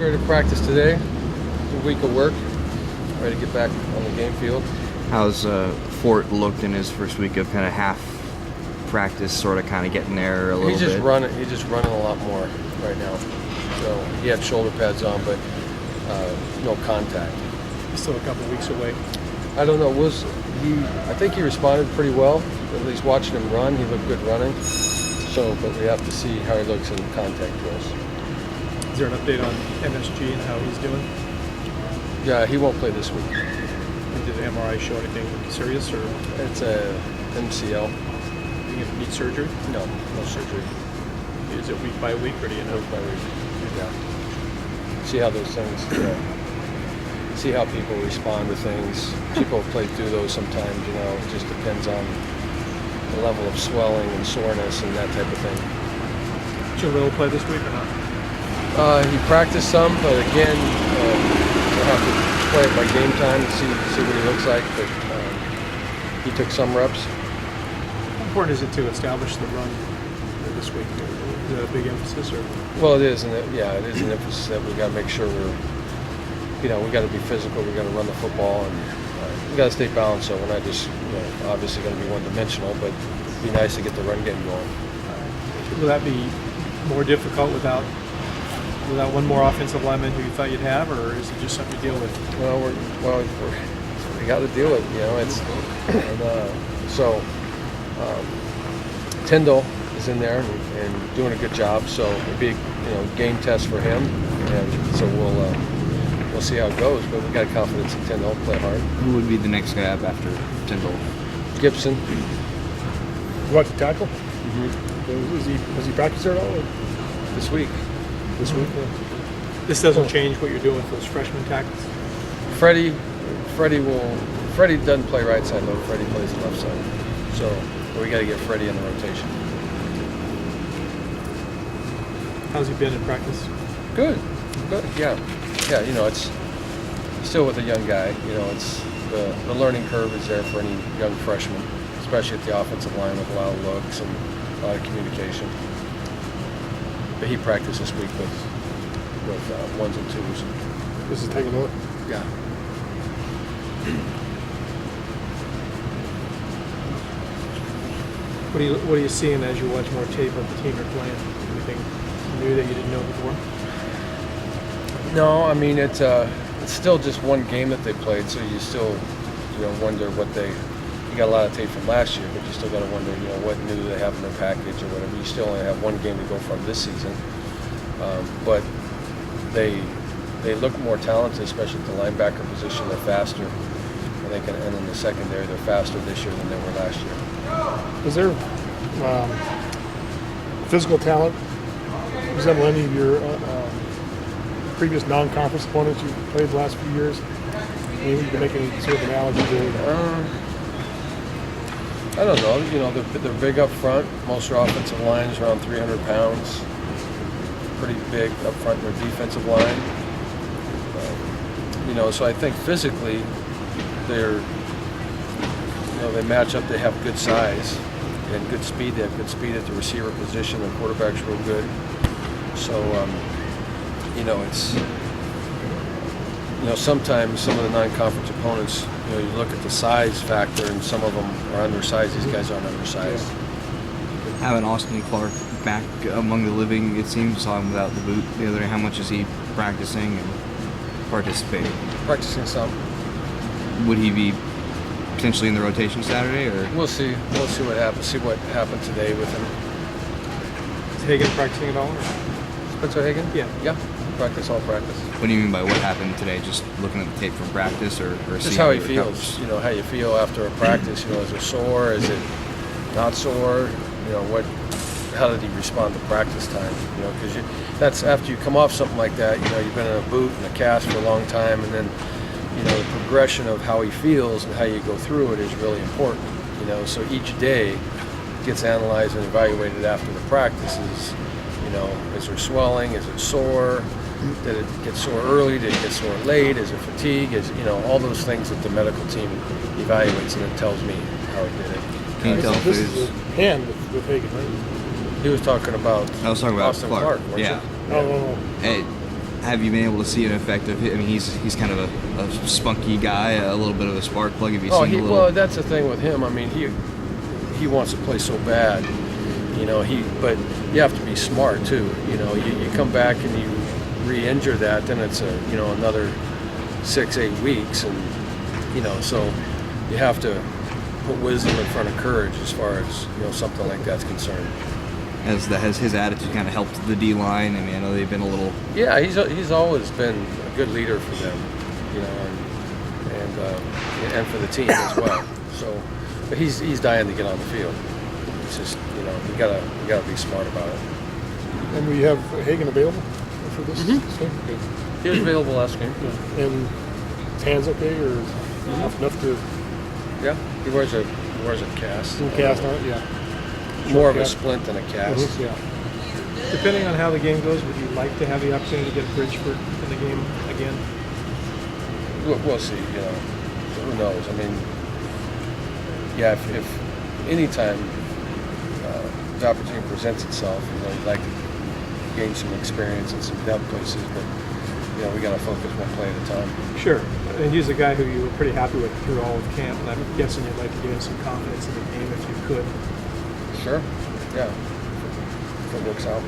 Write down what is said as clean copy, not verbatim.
Ready to practice today. A week of work. Ready to get back on the game field. How's Fort looked in his first week of kind of half practice, sort of kind of getting there a little bit? He's just running a lot more right now. So he had shoulder pads on, but no contact. Still a couple weeks away. I don't know. I think he responded pretty well. At least watching him run, he looked good running. So, but we have to see how he looks in contact drills. Is there an update on MSG and how he's doing? Yeah, he won't play this week. And did the MRI show anything serious, or It's a MCL. do you need surgery? No surgery. Is it week by week, or do you know? Week by week. Yeah. See how those things. See how people respond to things. People play through those sometimes. It just depends on the level of swelling and soreness and that type of thing. Should Will play this week or not? He practiced some, but again, we'll have to play it by game time and see what he looks like. But he took some reps. How important is it to establish the run this week? Is that a big emphasis, or? Well, it is, and it is an emphasis that we got to make sure we got to be physical. We got to run the football, and we got to stay balanced. So we're not just, obviously going to be one-dimensional, but it'd be nice to get the run game going. Will that be more difficult without one more offensive lineman who you thought you'd have, or is it just something to deal with? Well, we got to deal with Tyndall is in there and doing a good job. So it'll be game test for him, and so we'll see how it goes. But we got confidence in Tyndall. Play hard. Who would be the next guy up after Tyndall? Gibson. You want to tackle? Mm-hmm. Has he practiced there at all? This week. This doesn't change what you're doing with those freshman tackles? Freddie doesn't play right side though. Freddie plays the left side. So we got to get Freddie in the rotation. How's he been in practice? Good. Yeah. It's still with a young guy. It's the learning curve is there for any young freshman, especially at the offensive line with a lot of looks and a lot of communication. But he practiced this week with ones and twos. This is taking a look. Yeah. What are you seeing as you watch more tape of the team you're playing? Anything new that you didn't know before? No, I mean it's still just one game that they played, so you still wonder what you got a lot of tape from last year, but you still got to wonder what new they have in their package or whatever. You still only have one game to go from this season, but they look more talented, especially at the linebacker position. They're faster, and in the secondary they're faster this year than they were last year. Is there physical talent resemble any of your previous non-conference opponents you played the last few years? Maybe you can make any sort of analogy to I don't know. They're big up front. Most of our offensive line is around 300 pounds. Pretty big up front in their defensive line. So I think physically they match up. They have good size and good speed. They have good speed at the receiver position. The quarterback's real good. So, sometimes some of the non-conference opponents, you look at the size factor, and some of them are undersized. These guys aren't undersized. Having Austin Clark back among the living, it seems, saw him without the boot the other day. How much is he practicing and participating? Practicing some. Would he be potentially in the rotation Saturday, or? We'll see. We'll see what happens. See what happened today with him. Is Hagan practicing at all? Or? Spencer Hagan? Yeah. Practice, all practice. What do you mean by what happened today? Just looking at the tape from practice, or just how he feels. How you feel after a practice. Is it sore? Is it not sore? How did he respond to practice time? Because that's after you come off something like that. You've been in a boot and a cast for a long time, and then the progression of how he feels and how you go through it is really important. So each day gets analyzed and evaluated after the practices. Is there swelling? Is it sore? Did it get sore early? Did it get sore late? Is it fatigue? All those things that the medical team evaluates, and it tells me how he did it. Can you tell if this is a hand with Hagan, right? He was talking about I was talking about Austin Clark, weren't yeah. you? Oh. Hey, have you been able to see an effect of him? I mean, he's kind of a spunky guy, a little bit of a spark plug. Have you seen a little? Well, that's the thing with him. I mean, he wants to play so bad, you know. But you have to be smart too. You know, you come back and you re-injure that, then it's another 6-8 weeks, and you know, so you have to put wisdom in front of courage as far as something like that's concerned. Has his attitude kind of helped the D line? I mean, I know they've been a little. Yeah, he's always been a good leader for them, you know, and for the team as well. So, but he's dying to get on the field. It's just we gotta be smart about it. And we have Hagen available for this game? Okay. He was available last game. Yeah. And his hands okay, or enough to Yeah, he wears a cast. cast on it? Yeah. More of a cast. splint than a cast. Mhm, yeah. Depending on how the game goes, would you like to have the opportunity to get Bridgeford in the game again? We'll see. Who knows? I mean, yeah. If any time the opportunity presents itself, you'd like to gain some experience in some depth places, but we got to focus one play at a time. Sure. And he's a guy who you were pretty happy with through all of camp, and I'm guessing you'd like to give him some confidence in the game if you could. Sure. Yeah. If it works out.